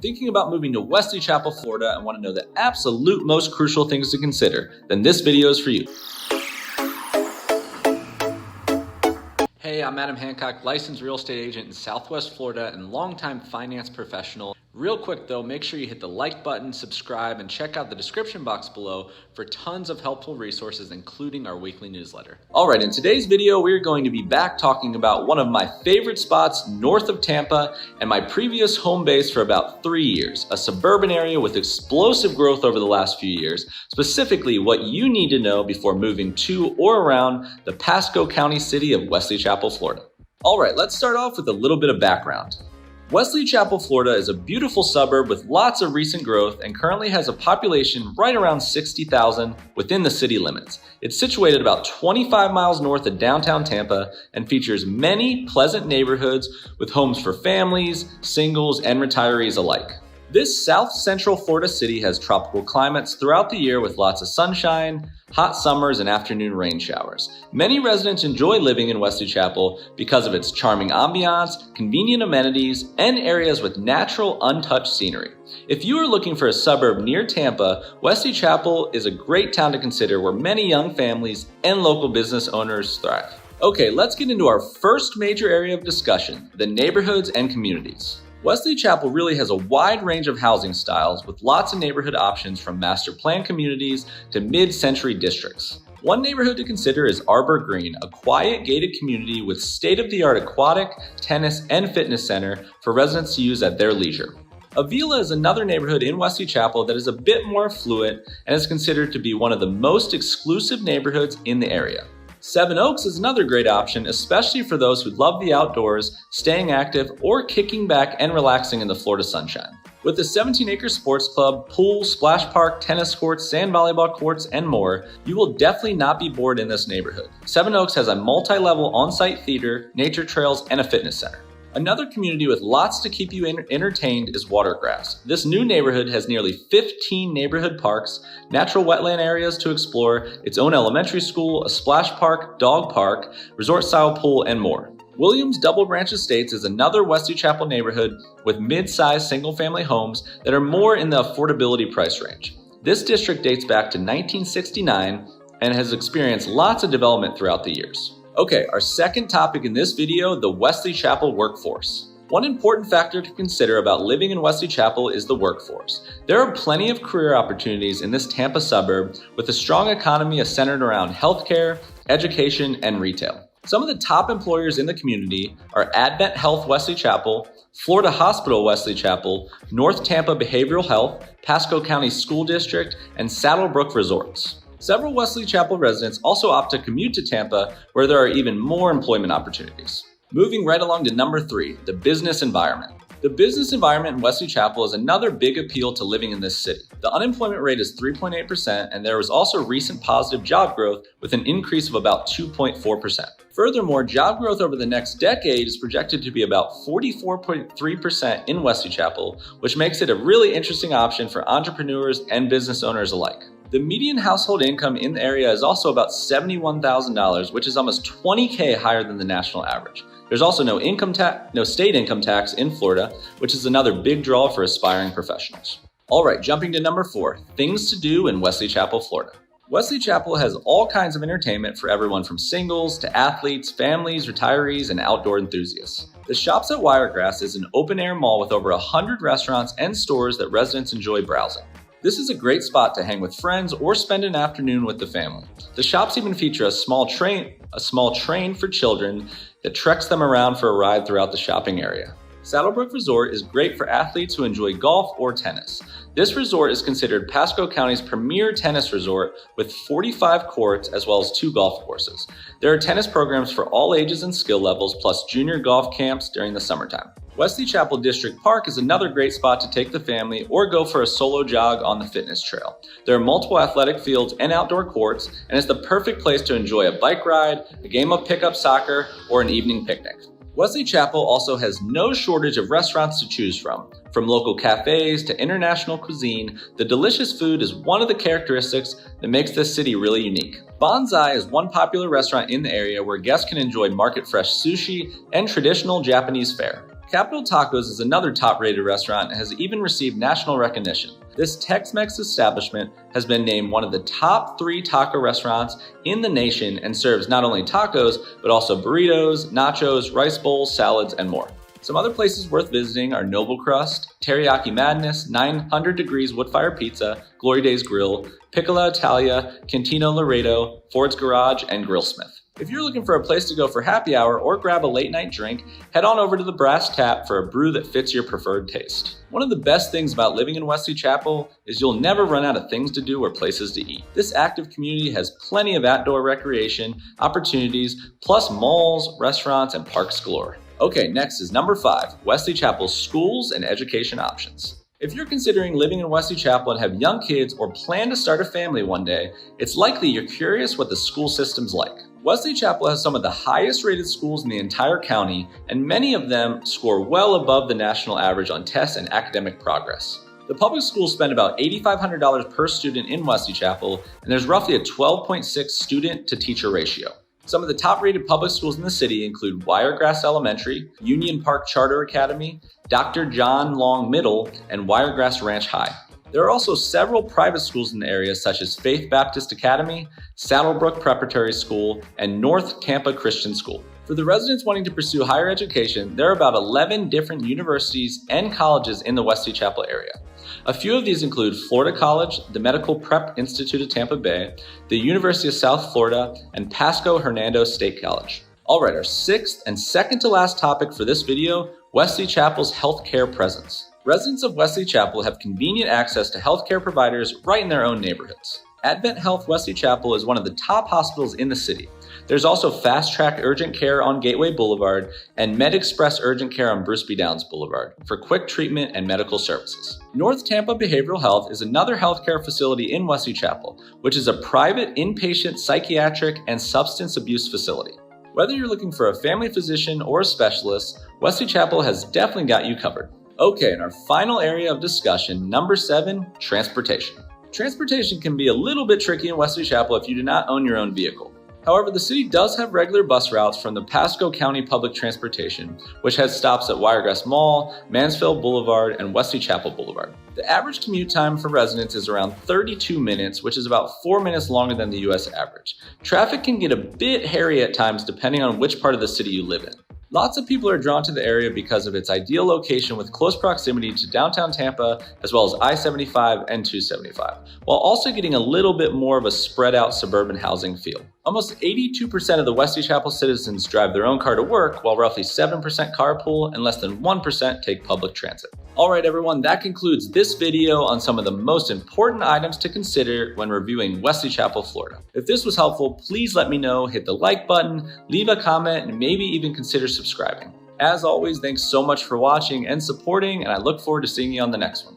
Thinking about moving to Wesley Chapel, Florida, and want to know the absolute most crucial things to consider, then this video is for you. Hey, I'm Adam Hancock, licensed real estate agent in Southwest Florida and longtime finance professional. Real quick though, make sure you hit the like button, subscribe, and check out the description box below for tons of helpful resources, including our weekly newsletter. All right, in today's video, we're going to be back talking about one of my favorite spots north of Tampa and my previous home base for about 3 years, a suburban area with explosive growth over the last few years, specifically what you need to know before moving to or around the Pasco County city of Wesley Chapel, Florida. All right, let's start off with a little bit of background. Wesley Chapel, Florida is a beautiful suburb with lots of recent growth and currently has a population right around 60,000 within the city limits. It's situated about 25 miles north of downtown Tampa and features many pleasant neighborhoods with homes for families, singles, and retirees alike. This South Central Florida city has tropical climates throughout the year with lots of sunshine, hot summers, and afternoon rain showers. Many residents enjoy living in Wesley Chapel because of its charming ambiance, convenient amenities, and areas with natural, untouched scenery. If you are looking for a suburb near Tampa, Wesley Chapel is a great town to consider where many young families and local business owners thrive. Okay, let's get into our first major area of discussion, the neighborhoods and communities. Wesley Chapel really has a wide range of housing styles with lots of neighborhood options from master plan communities to mid-century districts. One neighborhood to consider is Arbor Green, a quiet gated community with state-of-the-art aquatic, tennis, and fitness center for residents to use at their leisure. Avila is another neighborhood in Wesley Chapel that is a bit more affluent and is considered to be one of the most exclusive neighborhoods in the area. Seven Oaks is another great option, especially for those who love the outdoors, staying active, or kicking back and relaxing in the Florida sunshine. With a 17-acre sports club, pool, splash park, tennis courts, sand volleyball courts, and more, you will definitely not be bored in this neighborhood. Seven Oaks has a multi-level on-site theater, nature trails, and a fitness center. Another community with lots to keep you entertained is Watergrass. This new neighborhood has nearly 15 neighborhood parks, natural wetland areas to explore, its own elementary school, a splash park, dog park, resort-style pool, and more. Williams Double Branch Estates is another Wesley Chapel neighborhood with mid-sized single-family homes that are more in the affordability price range. This district dates back to 1969 and has experienced lots of development throughout the years. Okay, our second topic in this video, the Wesley Chapel workforce. One important factor to consider about living in Wesley Chapel is the workforce. There are plenty of career opportunities in this Tampa suburb with a strong economy centered around healthcare, education, and retail. Some of the top employers in the community are Advent Health Wesley Chapel, Florida Hospital Wesley Chapel, North Tampa Behavioral Health, Pasco County School District, and Saddlebrook Resorts. Several Wesley Chapel residents also opt to commute to Tampa, where there are even more employment opportunities. Moving right along to number 3, the business environment. The business environment in Wesley Chapel is another big appeal to living in this city. The unemployment rate is 3.8%, and there was also recent positive job growth with an increase of about 2.4%. Furthermore, job growth over the next decade is projected to be about 44.3% in Wesley Chapel, which makes it a really interesting option for entrepreneurs and business owners alike. The median household income in the area is also about $71,000, which is almost $20,000 higher than the national average. There's also no state income tax in Florida, which is another big draw for aspiring professionals. All right, jumping to number 4, things to do in Wesley Chapel, Florida. Wesley Chapel has all kinds of entertainment for everyone from singles to athletes, families, retirees, and outdoor enthusiasts. The Shops at Wiregrass is an open-air mall with over 100 restaurants and stores that residents enjoy browsing. This is a great spot to hang with friends or spend an afternoon with the family. The shops even feature a small train for children that treks them around for a ride throughout the shopping area. Saddlebrook Resort is great for athletes who enjoy golf or tennis. This resort is considered Pasco County's premier tennis resort with 45 courts as well as 2 golf courses. There are tennis programs for all ages and skill levels, plus junior golf camps during the summertime. Wesley Chapel District Park is another great spot to take the family or go for a solo jog on the fitness trail. There are multiple athletic fields and outdoor courts, and it's the perfect place to enjoy a bike ride, a game of pickup soccer, or an evening picnic. Wesley Chapel also has no shortage of restaurants to choose from. From local cafes to international cuisine, the delicious food is one of the characteristics that makes this city really unique. Bonsai is one popular restaurant in the area where guests can enjoy market-fresh sushi and traditional Japanese fare. Capital Tacos is another top-rated restaurant and has even received national recognition. This Tex-Mex establishment has been named one of the top 3 taco restaurants in the nation and serves not only tacos, but also burritos, nachos, rice bowls, salads, and more. Some other places worth visiting are Noble Crust, Teriyaki Madness, 900 Degrees Woodfire Pizza, Glory Days Grill, Piccola Italia, Cantino Laredo, Ford's Garage, and Grillsmith. If you're looking for a place to go for happy hour or grab a late night drink, head on over to the Brass Tap for a brew that fits your preferred taste. One of the best things about living in Wesley Chapel is you'll never run out of things to do or places to eat. This active community has plenty of outdoor recreation opportunities, plus malls, restaurants, and parks galore. Okay, next is number 5, Wesley Chapel's schools and education options. If you're considering living in Wesley Chapel and have young kids or plan to start a family one day, it's likely you're curious what the school system's like. Wesley Chapel has some of the highest rated schools in the entire county, and many of them score well above the national average on tests and academic progress. The public schools spend about $8,500 per student in Wesley Chapel, and there's roughly a 12.6 student to teacher ratio. Some of the top rated public schools in the city include Wiregrass Elementary, Union Park Charter Academy, Dr. John Long Middle, and Wiregrass Ranch High. There are also several private schools in the area such as Faith Baptist Academy, Saddlebrook Preparatory School, and North Tampa Christian School. For the residents wanting to pursue higher education, there are about 11 different universities and colleges in the Wesley Chapel area. A few of these include Florida College, the Medical Prep Institute of Tampa Bay, the University of South Florida, and Pasco Hernando State College. Alright, our 6th and second to last topic for this video, Wesley Chapel's healthcare presence. Residents of Wesley Chapel have convenient access to healthcare providers right in their own neighborhoods. Advent Health Wesley Chapel is one of the top hospitals in the city. There's also Fast Track Urgent Care on Gateway Boulevard and Med Express Urgent Care on Bruce B. Downs Boulevard for quick treatment and medical services. North Tampa Behavioral Health is another healthcare facility in Wesley Chapel, which is a private inpatient psychiatric and substance abuse facility. Whether you're looking for a family physician or a specialist, Wesley Chapel has definitely got you covered. Okay, and our final area of discussion, number 7, transportation. Transportation can be a little bit tricky in Wesley Chapel if you do not own your own vehicle. However, the city does have regular bus routes from the Pasco County Public Transportation, which has stops at Wiregrass Mall, Mansfield Boulevard, and Wesley Chapel Boulevard. The average commute time for residents is around 32 minutes, which is about 4 minutes longer than the US average. Traffic can get a bit hairy at times depending on which part of the city you live in. Lots of people are drawn to the area because of its ideal location with close proximity to downtown Tampa, as well as I-75 and 275, while also getting a little bit more of a spread out suburban housing feel. Almost 82% of the Wesley Chapel citizens drive their own car to work, while roughly 7% carpool and less than 1% take public transit. Alright everyone, that concludes this video on some of the most important items to consider when reviewing Wesley Chapel, Florida. If this was helpful, please let me know, hit the like button, leave a comment, and maybe even consider subscribing. As always, thanks so much for watching and supporting, and I look forward to seeing you on the next one.